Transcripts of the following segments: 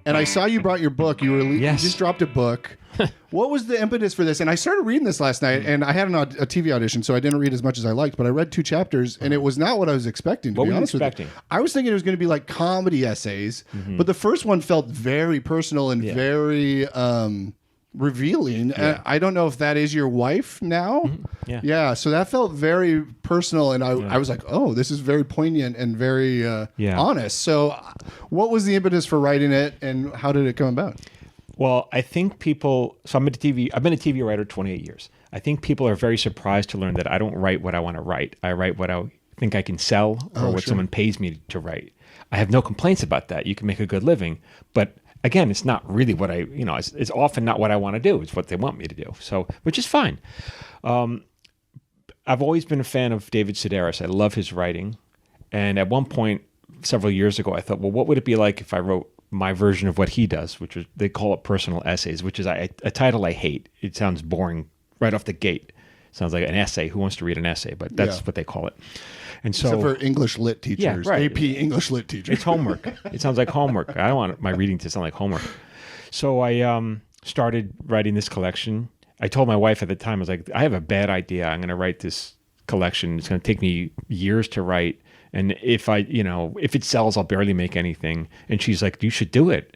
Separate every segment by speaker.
Speaker 1: And I saw you brought your book. You just dropped a book. What was the impetus for this? And I started reading this last night, and I had a TV audition, so I didn't read as much as I liked, but I read 2 chapters, and it was not what I was expecting, to be honest with you. I was thinking it was going to be like comedy essays, but the first one felt very personal and very revealing. I don't know if that is your wife now. Yeah. So that felt very personal, and I was like, oh, this is very poignant and very honest. So what was the impetus for writing it, and how did it come about?
Speaker 2: Well, I think people, so I've been a TV writer 28 years. I think people are very surprised to learn that I don't write what I want to write. I write what I think I can sell or what someone pays me to write. I have no complaints about that. You can make a good living, but again, it's not really what it's often not what I want to do. It's what they want me to do. So, which is fine. I've always been a fan of David Sedaris. I love his writing. And at one point, several years ago, I thought, well, what would it be like if I wrote my version of what he does, which is, they call it personal essays, which is a title I hate. It sounds boring right off the gate. It sounds like an essay. Who wants to read an essay? But that's what they call it. And so,
Speaker 1: except for English lit teachers, AP English lit teachers.
Speaker 2: It's homework. It sounds like homework. I don't want my reading to sound like homework. So I started writing this collection. I told my wife at the time, I was like, I have a bad idea. I'm going to write this collection. It's going to take me years to write. And if it sells, I'll barely make anything. And she's like, you should do it.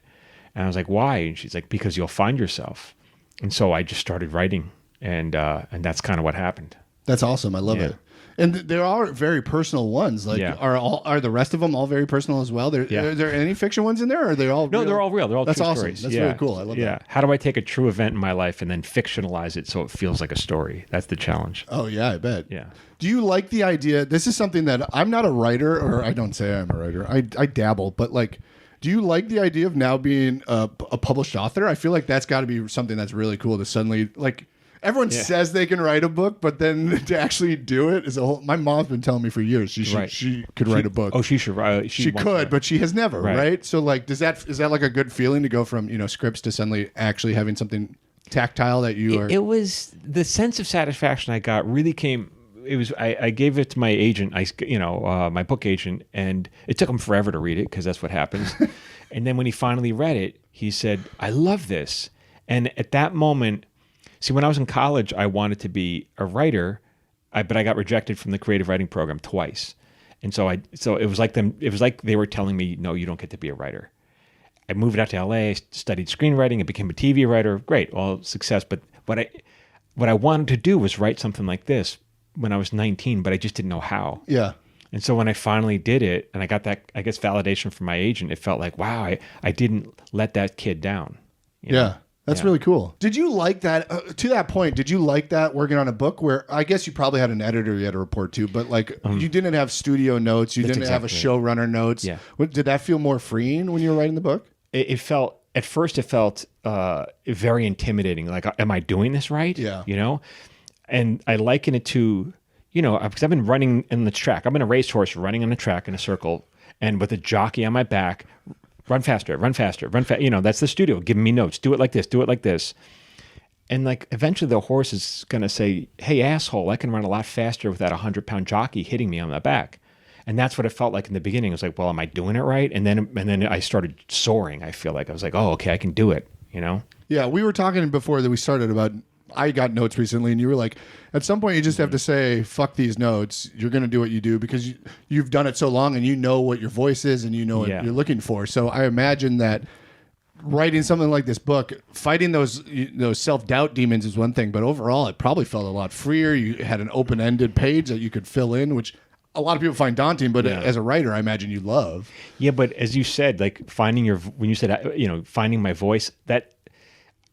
Speaker 2: And I was like, why? And she's like, because you'll find yourself. And so I just started writing, and that's kind of what happened.
Speaker 1: That's awesome. I love it. And there are very personal ones. Like, are the rest of them all very personal as well? Are there any fiction ones in there? Or are they all
Speaker 2: No,
Speaker 1: real?
Speaker 2: they're all real. They're all
Speaker 1: That's
Speaker 2: true
Speaker 1: awesome.
Speaker 2: stories.
Speaker 1: That's really cool. I love that.
Speaker 2: How do I take a true event in my life and then fictionalize it so it feels like a story? That's the challenge.
Speaker 1: Oh, yeah, I bet.
Speaker 2: Yeah.
Speaker 1: Do you like the idea? This is something that I'm not a writer, or I don't say I'm a writer. I dabble, but like, do you like the idea of now being a published author? I feel like that's got to be something that's really cool to suddenly, like, everyone says they can write a book, but then to actually do it is a whole. My mom's been telling me for years she could write a book.
Speaker 2: Oh, she should write.
Speaker 1: She could, but she has never. Right. So like, is that like a good feeling to go from scripts to suddenly actually having something tactile that you are?
Speaker 2: It was the sense of satisfaction I got really came. It was I gave it to my agent, my book agent, and it took him forever to read it because that's what happens. And then when he finally read it, he said, "I love this." And at that moment, see, when I was in college, I wanted to be a writer, but I got rejected from the creative writing program twice. And so it was like they were telling me, "No, you don't get to be a writer." I moved out to LA, studied screenwriting, and became a TV writer. Great, all success. But what I wanted to do was write something like this when I was 19, but I just didn't know how.
Speaker 1: Yeah.
Speaker 2: And so when I finally did it, and I got that, I guess, validation from my agent, it felt like, wow, I didn't let that kid down. You know?
Speaker 1: That's really cool. Did you like that, to that point, did you like that working on a book where, I guess you probably had an editor you had to report to, but like you didn't have studio notes, you didn't have a showrunner notes. Yeah. Did that feel more freeing when you were writing the book?
Speaker 2: It felt, at first it felt very intimidating. Like, am I doing this right?
Speaker 1: Yeah.
Speaker 2: And I liken it to, because I've been running in the track. I'm in a racehorse running on a track in a circle, and with a jockey on my back, run faster, run faster, run fast. That's the studio giving me notes. Do it like this, do it like this. And like eventually the horse is going to say, hey, asshole, I can run a lot faster without a 100-pound jockey hitting me on the back. And that's what it felt like in the beginning. I was like, well, am I doing it right? And then I started soaring. I feel like I was like, oh, okay, I can do it, Yeah,
Speaker 1: we were talking before that we started about, I got notes recently, and you were like, at some point you just have to say, fuck these notes. You're going to do what you do because you've done it so long and you know what your voice is and you know what you're looking for. So I imagine that writing something like this book, fighting those self-doubt demons is one thing, but overall it probably felt a lot freer. You had an open-ended page that you could fill in, which a lot of people find daunting, but as a writer, I imagine you love.
Speaker 2: Yeah, but as you said, like finding finding my voice, that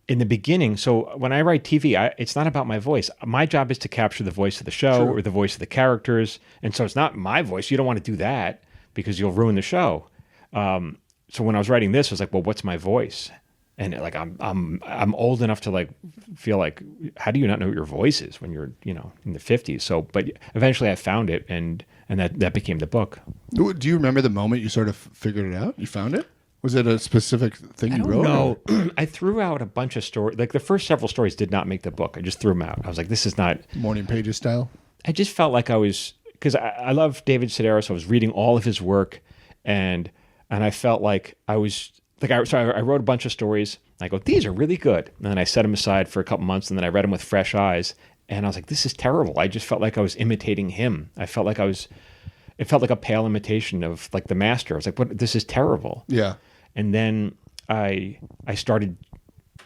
Speaker 2: in the beginning, so when I write TV, it's not about my voice. My job is to capture the voice of the show or the voice of the characters. And so it's not my voice. You don't want to do that because you'll ruin the show. So when I was writing this, I was like, well, what's my voice? And like, I'm old enough to like feel like, how do you not know what your voice is when you're, in the 50s? So, but eventually I found it and that became the book.
Speaker 1: Do you remember the moment you sort of figured it out? You found it? Was it a specific thing you wrote?
Speaker 2: No, I threw out a bunch of stories. Like the first several stories did not make the book. I just threw them out. I was like, this is not
Speaker 1: Morning Pages style.
Speaker 2: I just felt like I was, because I love David Sedaris. I was reading all of his work, and I felt like I was I wrote a bunch of stories. I go, these are really good. And then I set them aside for a couple months, and then I read them with fresh eyes. And I was like, this is terrible. I just felt like I was imitating him. It felt like a pale imitation of like the master. I was like, what? This is terrible.
Speaker 1: Yeah.
Speaker 2: And then I started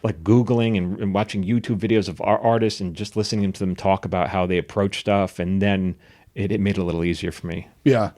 Speaker 2: like Googling and watching YouTube videos of our artists and just listening to them talk about how they approach stuff. And then it made it a little easier for me.
Speaker 1: Yeah.